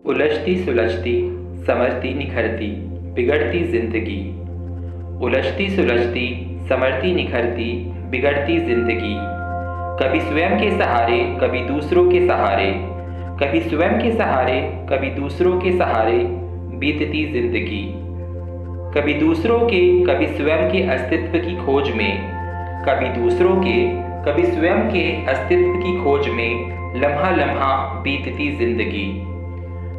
उलझती सुलझती संवरती निखरती बिगड़ती जिंदगी। उलझती सुलझती संवरती निखरती बिगड़ती जिंदगी। कभी स्वयं के सहारे कभी दूसरों के सहारे, कभी स्वयं के सहारे कभी दूसरों के सहारे बीतती जिंदगी। कभी दूसरों के कभी स्वयं के अस्तित्व की खोज में, कभी दूसरों के कभी स्वयं के अस्तित्व की खोज में लम्हा लम्हा बीतती जिंदगी।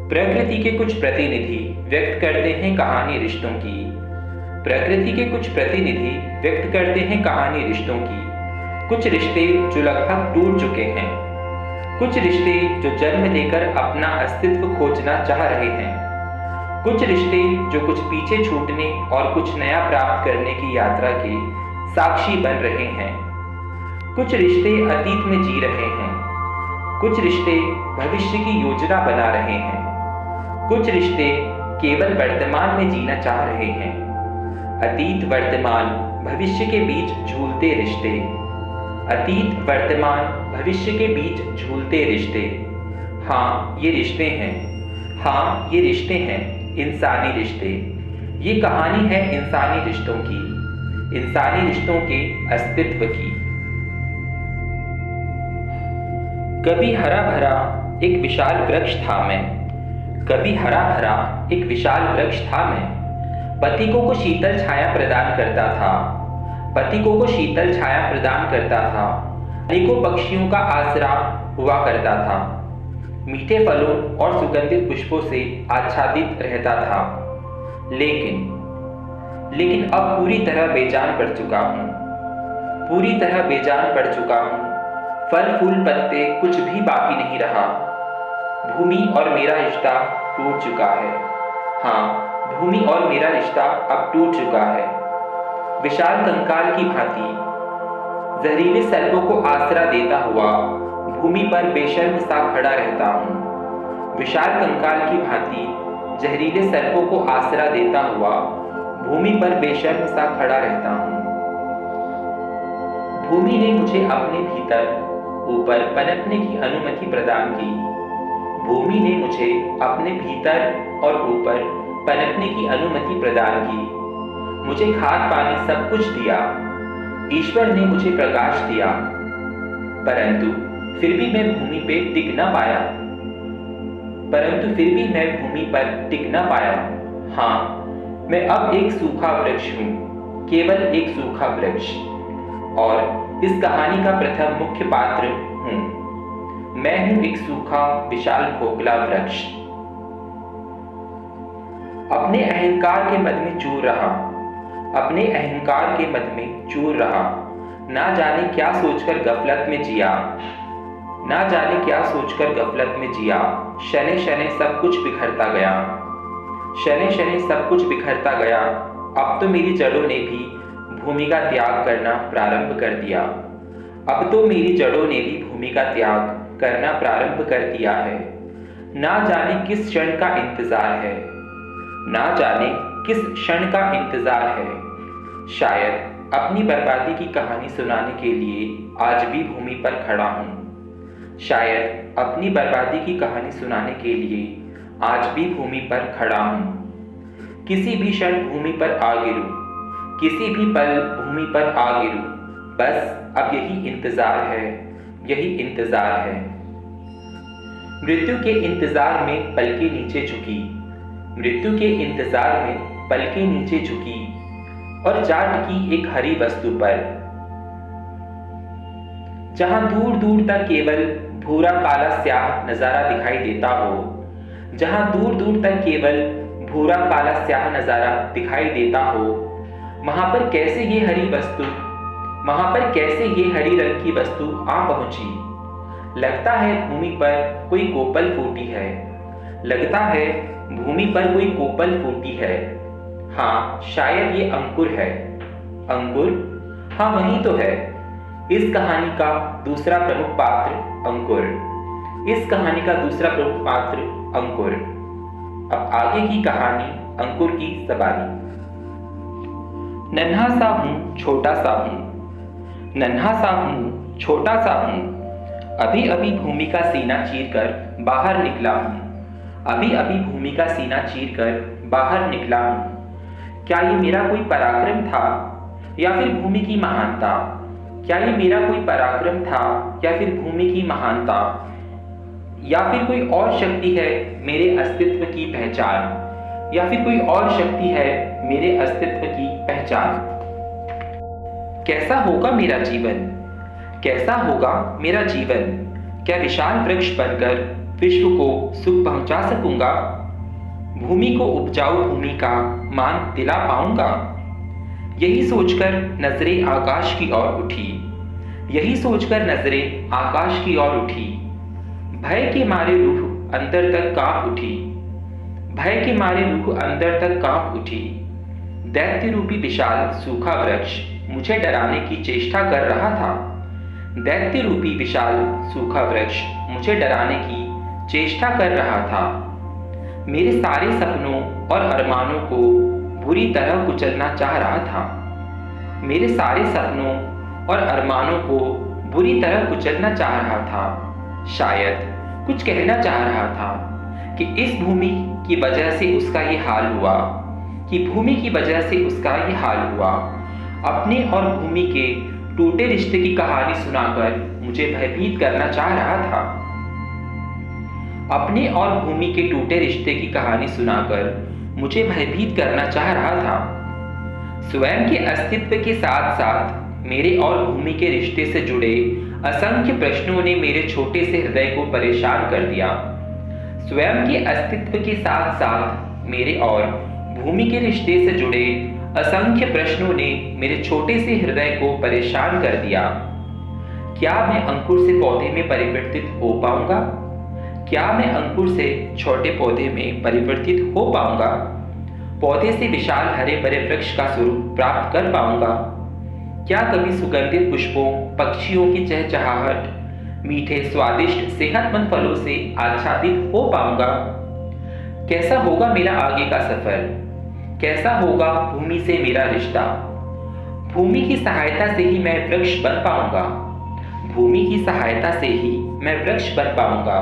प्रकृति के कुछ प्रतिनिधि व्यक्त करते हैं कहानी रिश्तों की। प्रकृति के कुछ प्रतिनिधि व्यक्त करते हैं कहानी रिश्तों की। कुछ रिश्ते जो लगभग टूट चुके हैं, कुछ रिश्ते जो जन्म लेकर अपना अस्तित्व खोजना चाह रहे हैं, कुछ रिश्ते जो कुछ पीछे छूटने और कुछ नया प्राप्त करने की यात्रा के साक्षी बन रहे हैं। कुछ रिश्ते अतीत में जी रहे हैं, कुछ रिश्ते भविष्य की योजना बना रहे हैं, कुछ रिश्ते केवल वर्तमान में जीना चाह रहे हैं। अतीत वर्तमान भविष्य के बीच झूलते रिश्ते, अतीत वर्तमान भविष्य के बीच झूलते रिश्ते। हाँ ये रिश्ते हैं, हाँ ये रिश्ते हैं, इंसानी रिश्ते। ये कहानी है इंसानी रिश्तों की, इंसानी रिश्तों के अस्तित्व की। कभी हरा भरा एक विशाल वृक्ष था मैं, कभी हरा भरा एक विशाल वृक्ष था मैं। पथिकों को शीतल छाया प्रदान करता था, पथिकों को शीतल छाया प्रदान करता था। अनेकों पक्षियों का आसरा हुआ करता था, मीठे फलों और सुगंधित पुष्पों से आच्छादित रहता था। लेकिन अब पूरी तरह बेजान पड़ चुका हूँ, पूरी तरह बेजान पड़ चुका हूँ। फल फूल पत्ते कुछ भी बाकी नहीं रहा। भूमि और मेरा रिश्ता टूट चुका है। हाँ भूमि और मेरा रिश्ता अब टूट चुका है। विशाल कंकाल की भांति जहरीले सर्पों को आसरा देता हुआ भूमि पर बेशर्म सा खड़ा रहता हूँ। विशाल कंकाल की भांति जहरीले सर्पों को आसरा देता हुआ भूमि पर बेशर्म सा खड़ा रहता हूँ। भूमि ने मुझे अपने भीतर ऊपर पनपने की अनुमति प्रदान की। भूमि ने मुझे अपने भीतर और ऊपर पनपने की अनुमति प्रदान की। मुझे खाद पानी सब कुछ दिया। ईश्वर ने मुझे प्रकाश दिया, परंतु फिर भी मैं भूमि पे टिक न पाया, परंतु फिर भी मैं भूमि पर टिक न पाया। हाँ मैं अब एक सूखा वृक्ष हूँ, केवल एक सूखा वृक्ष, और इस कहानी का प्रथम मुख्य पात्र हूँ। मैं हूँ एक सूखा विशाल खोखला वृक्ष। अपने अहंकार के मद में चूर रहा, अपने अहंकार के मद में चूर रहा। ना जाने क्या सोचकर गफलत में जिया, ना जाने क्या सोचकर गफलत में जिया। शनै शनै सब कुछ बिखरता गया, शनै शनै सब कुछ बिखरता गया। अब तो मेरी जड़ों ने भी भूमि का त्याग करना प्रारंभ कर दिया, अब तो मेरी जड़ों ने भी भूमि का त्याग करना प्रारंभ कर दिया है। ना जाने किस क्षण का इंतजार है, ना जाने किस क्षण का इंतजार है। शायद अपनी बर्बादी की कहानी सुनाने के लिए आज भी भूमि पर खड़ा हूँ, शायद अपनी बर्बादी की कहानी सुनाने के लिए आज भी भूमि पर खड़ा हूँ। किसी भी क्षण भूमि पर आ गिरूं, किसी भी पल भूमि पर आ गिरूं। बस अब यही इंतजार है, यही इंतजार है। मृत्यु के इंतजार में पलकें नीचे झुकी, मृत्यु के इंतजार में पलकें नीचे झुकी और जा टिकी एक हरी वस्तु पर, जहां दूर दूर तक केवल भूरा काला स्याह नजारा दिखाई देता हो, जहां दूर दूर तक केवल भूरा काला स्याह नजारा दिखाई देता हो। वहां पर कैसे ये हरी वस्तु, वहां पर कैसे ये हरी रंग की वस्तु आ पहुंची। लगता है भूमि पर कोई कोपल फूटी है, लगता है भूमि पर कोई कोपल फूटी है। हाँ शायद ये अंकुर है, अंकुर, हाँ वही तो है। इस कहानी का दूसरा प्रमुख पात्र अंकुर, इस कहानी का दूसरा प्रमुख पात्र अंकुर। अब आगे की कहानी अंकुर की ज़बानी। नन्हा सा हूँ छोटा सा हूँ, नन्हा सा हूँ छोटा सा हूँ। अभी अभी भूमि का सीना चीरकर बाहर निकला हूँ, अभी अभी भूमि का सीना चीरकर बाहर निकला हूँ। क्या ये मेरा कोई पराक्रम था या फिर भूमि की महानता? क्या ये मेरा कोई पराक्रम था या फिर भूमि की महानता? या फिर कोई और शक्ति है मेरे अस्तित्व की पहचान? या फिर कोई और शक्ति है मेरे अस्तित्व की पहचान? कैसा होगा मेरा जीवन? कैसा होगा मेरा जीवन? क्या विशाल वृक्ष बनकर विश्व को सुख पहुंचा सकूंगा? भूमि को उपजाऊ भूमि का मान दिला पाऊंगा? यही सोचकर नजरें आकाश की ओर उठी। यही सोचकर नजरें आकाश की ओर उठी। भय के मारे रूह अंदर तक कांप उठी। भय के मारे रूह अंदर तक कांप उठी। दैत्य रूपी विशाल सूखा वृक्ष मुझे डराने की चेष्टा कर रहा था। दैत्य रूपी विशाल सूखा वृक्ष मुझे डराने की चेष्टा कर रहा था। मेरे सारे सपनों और अरमानों को बुरी तरह कुचलना चाह रहा था। मेरे सारे सपनों और अरमानों को बुरी तरह कुचलना चाह रहा था। शायद कुछ कहना चाह रहा था कि इस भूमि की वजह से उसका ये हाल हुआ, कि भूमि की वजह से उसका ये हाल हुआ। अपने और भूमि के टूटे रिश्ते की कहानी सुनाकर मुझे भयभीत करना चाह रहा था। अपने और भूमि के टूटे रिश्ते की कहानी सुनाकर मुझे भयभीत करना चाह रहा था। स्वयं के अस्तित्व के साथ साथ मेरे और भूमि के रिश्ते से जुड़े असंख्य प्रश्नों ने मेरे छोटे से हृदय को परेशान कर दिया। स्वयं के अस्तित्व के साथ साथ मेरे और भूमि के रिश्ते से जुड़े असंख्य प्रश्नों ने मेरे छोटे से हृदय को परेशान कर दिया। क्या मैं अंकुर से पौधे में परिवर्तित हो पाऊंगा? क्या मैं अंकुर से छोटे पौधे में परिवर्तित हो पाऊंगा? पौधे से विशाल हरे भरे वृक्ष का स्वरूप प्राप्त कर पाऊंगा? क्या कभी सुगंधित पुष्पों, पक्षियों की चहचहाहट, मीठे स्वादिष्ट सेहतमंद फलों से आच्छादित हो पाऊंगा? कैसा होगा मेरा आगे का सफर? कैसा होगा भूमि से मेरा रिश्ता? भूमि की सहायता से ही मैं वृक्ष बन पाऊंगा। भूमि की सहायता से ही मैं वृक्ष बन पाऊंगा।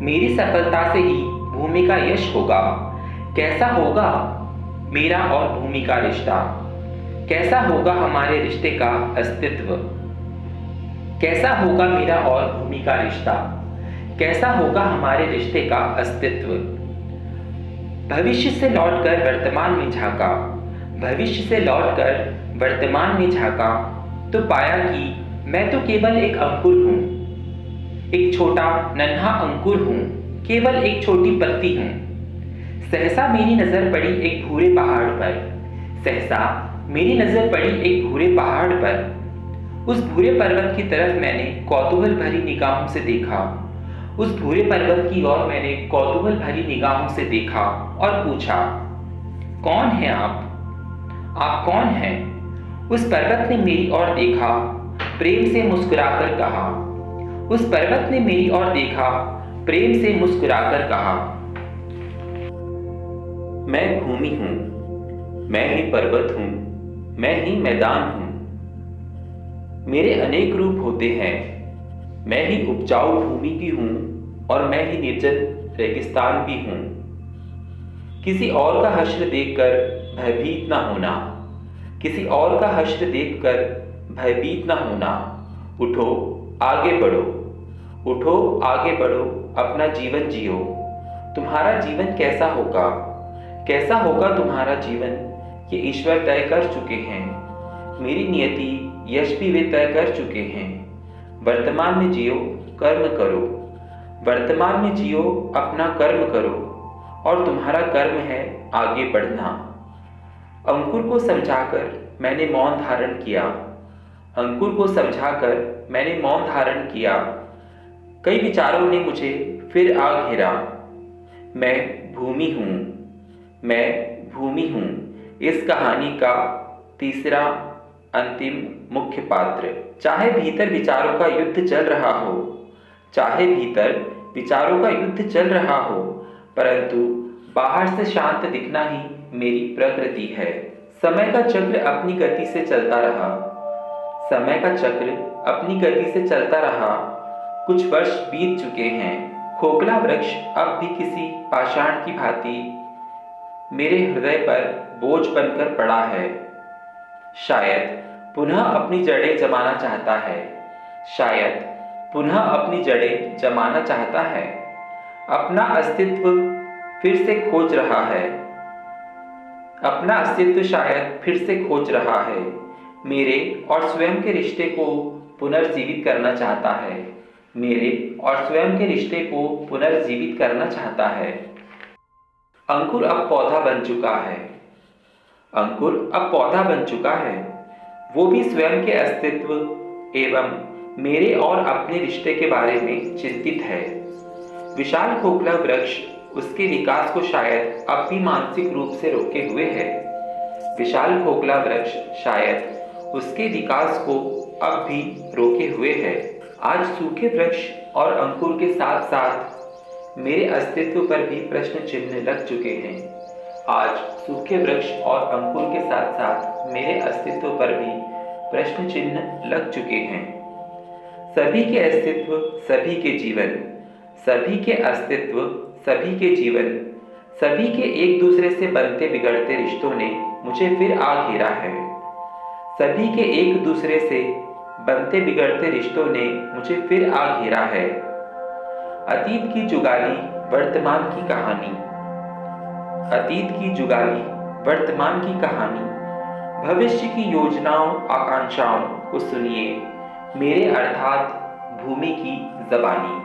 मेरी सफलता से ही भूमि का यश होगा। कैसा होगा मेरा और भूमि का रिश्ता? कैसा होगा हमारे रिश्ते का अस्तित्व? कैसा होगा मेरा और भूमि का रिश्ता? कैसा होगा हमारे रिश्ते का अस्तित्व? भविष्य से लौटकर वर्तमान में झांका। भविष्य से लौटकर वर्तमान में झांका तो पाया कि मैं तो केवल एक अंकुर हूँ, एक छोटा नन्हा अंकुर हूँ, केवल एक छोटी पत्ती हूँ। सहसा मेरी नजर पड़ी एक भूरे पहाड़ पर। सहसा मेरी नजर पड़ी एक भूरे पहाड़ पर। उस भूरे पर्वत की तरफ मैंने कौतूहल भरी निगाहों से देखा। उस भूरे पर्वत की ओर मैंने कौतूहल भरी निगाहों से देखा और पूछा, कौन है आप? आप कौन हैं? उस पर्वत ने मेरी ओर देखा, प्रेम से मुस्कुराकर कहा। उस पर्वत ने मेरी ओर देखा, प्रेम से मुस्कुराकर कहा, मैं भूमि हूं, मैं ही पर्वत हूं, मैं ही मैदान हूं। मेरे अनेक रूप होते हैं। मैं ही उपजाऊ भूमि भी हूं और मैं ही निर्जन रेगिस्तान भी हूं। किसी और का हश्र देखकर भयभीत ना होना। किसी और का हश्र देखकर भयभीत ना होना। उठो, आगे बढ़ो। उठो, आगे बढ़ो, अपना जीवन जियो। तुम्हारा जीवन कैसा होगा? कैसा होगा तुम्हारा जीवन, ये ईश्वर तय कर चुके हैं। मेरी नियति, यश भी वे तय कर चुके हैं। वर्तमान में जियो, कर्म करो। वर्तमान में जियो, अपना कर्म करो और तुम्हारा कर्म है आगे बढ़ना। अंकुर को समझाकर मैंने मौन धारण किया। अंकुर को समझाकर मैंने मौन धारण किया। कई विचारों ने मुझे फिर आ घेरा। मैं भूमि हूँ, मैं भूमि हूँ। इस कहानी का तीसरा अंतिम मुख्य पात्र। चाहे भीतर विचारों का युद्ध चल रहा हो, चाहे भीतर विचारों का युद्ध चल रहा हो, परंतु बाहर से शांत दिखना ही मेरी प्रकृति है। समय का चक्र अपनी गति से चलता रहा। समय का चक्र अपनी गति से चलता रहा। कुछ वर्ष बीत चुके हैं। खोखला वृक्ष अब भी किसी पाषाण की भांति मेरे हृदय पर बोझ बनकर पड़ा है। शायद पुनः अपनी जड़ें जमाना चाहता है। शायद पुनः अपनी जड़ें जमाना चाहता है। अपना अस्तित्व फिर से खोज रहा है। अपना अस्तित्व शायद फिर से खोज रहा है। मेरे और स्वयं के रिश्ते को पुनर्जीवित करना चाहता है। मेरे और स्वयं के रिश्ते को पुनर्जीवित करना चाहता है। अंकुर अब पौधा बन चुका है। अंकुर अब पौधा बन चुका है। वो भी स्वयं के अस्तित्व एवं मेरे और अपने रिश्ते के बारे में चिंतित है। विशाल खोखला वृक्ष उसके विकास को शायद अब भी मानसिक रूप से रोके हुए है। विशाल खोखला वृक्ष शायद उसके विकास को अब भी रोके हुए है। आज सूखे वृक्ष और अंकुर के साथ साथ मेरे अस्तित्व पर भी प्रश्न चिन्ह लग चुके हैं। आज सूखे वृक्ष और अंकुर के साथ साथ मेरे अस्तित्व पर भी प्रश्न चिन्ह लग चुके हैं। सभी के अस्तित्व, सभी के जीवन, सभी के अस्तित्व, सभी के जीवन, सभी के एक दूसरे से बनते बिगड़ते रिश्तों ने मुझे फिर आ घेरा है। सभी के एक दूसरे से बनते बिगड़ते रिश्तों ने मुझे फिर आ घेरा है। अतीत की जुगाली, वर्तमान की कहानी। अतीत की जुगाली, वर्तमान की कहानी, भविष्य की योजनाओं आकांक्षाओं को सुनिए मेरे अर्थात भूमि की ज़बानी।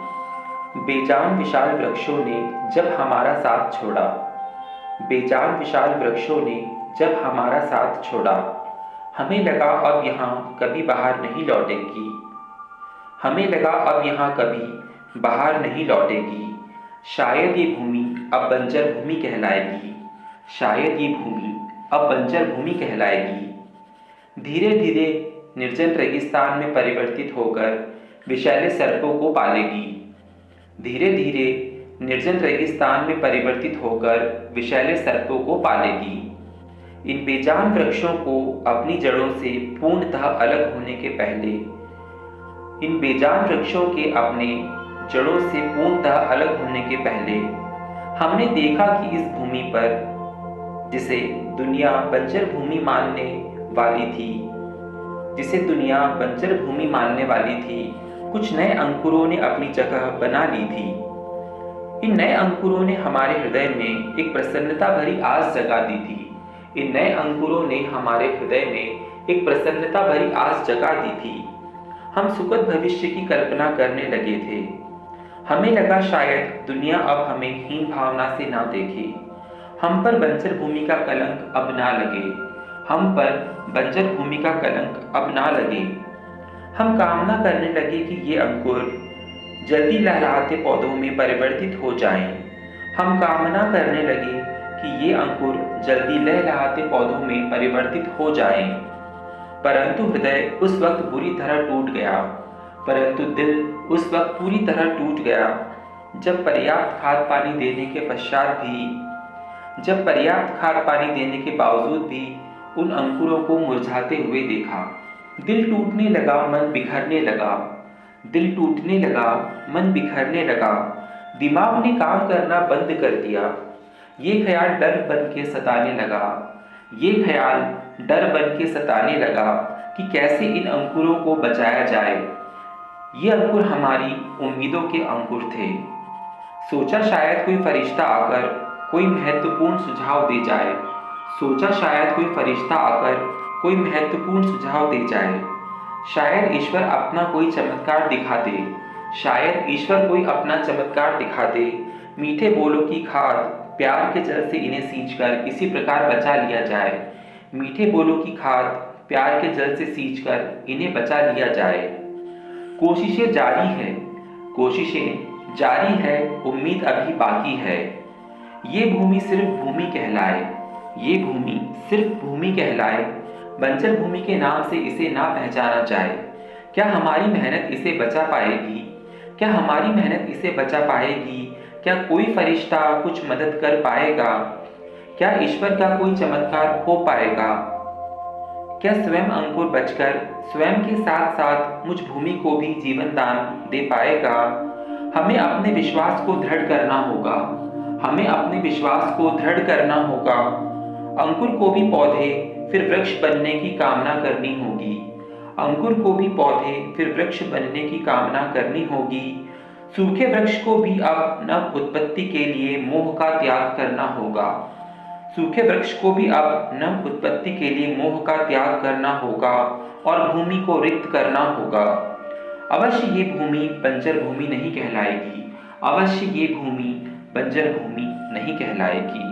बेजान विशाल वृक्षों ने जब हमारा साथ छोड़ा, बेजान विशाल वृक्षों ने जब हमारा साथ छोड़ा, हमें लगा अब यहाँ कभी बाहर नहीं लौटेगी। हमें लगा अब यहाँ कभी बाहर नहीं लौटेगी। शायद ये भूमि अब बंजर भूमि कहलाएगी। शायद ये भूमि अब बंजर भूमि कहलाएगी। धीरे धीरे निर्जन रेगिस्तान में परिवर्तित होकर विषैले सर्पों को पालेगी। धीरे धीरे निर्जन रेगिस्तान में परिवर्तित होकर विषैले सर्पों को पालेगी। इन बेजान वृक्षों को अपनी जड़ों से पूर्णतः अलग होने के पहले, इन बेजान वृक्षों के अपने जड़ों से पूर्णतः अलग होने के पहले हमने देखा कि इस भूमि पर, जिसे दुनिया बंजर भूमि मानने वाली थी, जिसे दुनिया बंजर भूमि मानने वाली थी, कुछ नए अंकुरों ने अपनी जगह बना ली थी। इन नए अंकुरों ने हमारे हृदय में एक प्रसन्नता भरी आस जगा दी थी। इन नए अंकुरों ने हमारे हृदय में एक प्रसन्नता भरी आस जगा दी थी। हम सुखद भविष्य की कल्पना करने लगे थे। हमें लगा शायद दुनिया अब हमें हीन भावना से ना देखे। हम पर बंजर भूमि का कलंक अब ना लगे। हम पर बंजर भूमि का कलंक अब ना लगे। हम कामना करने लगे कि ये अंकुर जल्दी लहराते पौधों में परिवर्तित हो जाएं। हम कामना करने लगे कि ये अंकुर जल्दी लहराते पौधों में परिवर्तित हो जाएं। परंतु हृदय उस वक्त बुरी तरह टूट गया। परंतु दिल उस वक्त पूरी तरह टूट गया जब पर्याप्त खाद पानी देने के पश्चात भी, जब पर्याप्त खाद पानी देने के बावजूद भी उन अंकुरों को मुरझाते हुए देखा। दिल टूटने लगा, मन बिखरने लगा। दिल टूटने लगा, मन बिखरने लगा। दिमाग ने काम करना बंद कर दिया। ये ख्याल डर बन के सताने लगा। ये ख्याल डर बन के सताने लगा कि कैसे इन अंकुरों को बचाया जाए। ये अंकुर हमारी उम्मीदों के अंकुर थे। सोचा शायद कोई फरिश्ता आकर कोई महत्वपूर्ण सुझाव दे जाए। सोचा शायद कोई फरिश्ता आकर कोई महत्वपूर्ण सुझाव दे जाए। शायद ईश्वर अपना कोई चमत्कार दिखा दे। शायद ईश्वर कोई अपना चमत्कार दिखा दे। मीठे बोलों की खाद प्यार के जल से इन्हें सींचकर इसी प्रकार बचा लिया जाए। मीठे बोलों की खाद प्यार के जल से सींचकर इन्हें बचा लिया जाए। कोशिशें जारी है, कोशिशें जारी है, उम्मीद अभी बाकी है। ये भूमि सिर्फ भूमि कहलाए, ये भूमि सिर्फ भूमि कहलाए। बंजर भूमि के नाम से इसे ना पहचाना जाए। क्या हमारी मेहनत इसे बचा पाएगी? क्या हमारी मेहनत इसे बचा पाएगी? क्या कोई फरिश्ता कुछ मदद कर पाएगा? क्या ईश्वर का कोई चमत्कार हो पाएगा? क्या स्वयं अंकुर बचकर स्वयं के साथ साथ मुझ भूमि को भी जीवन दान दे पाएगा? हमें अपने विश्वास को दृढ़ करना होगा। हमें अपने विश्वास को दृढ़ करना होगा। अंकुर को भी पौधे फिर वृक्ष बनने की कामना करनी होगी। अंकुर को भी पौधे फिर वृक्ष बनने की कामना करनी होगी। सूखे वृक्ष को भी अब नव उत्पत्ति के लिए मोह का त्याग करना होगा। सूखे वृक्ष को भी अब नव उत्पत्ति के लिए मोह का त्याग करना होगा और भूमि को रिक्त करना होगा। अवश्य ये भूमि बंजर भूमि नहीं कहलाएगी। अवश्य ये भूमि बंजर भूमि नहीं कहलाएगी।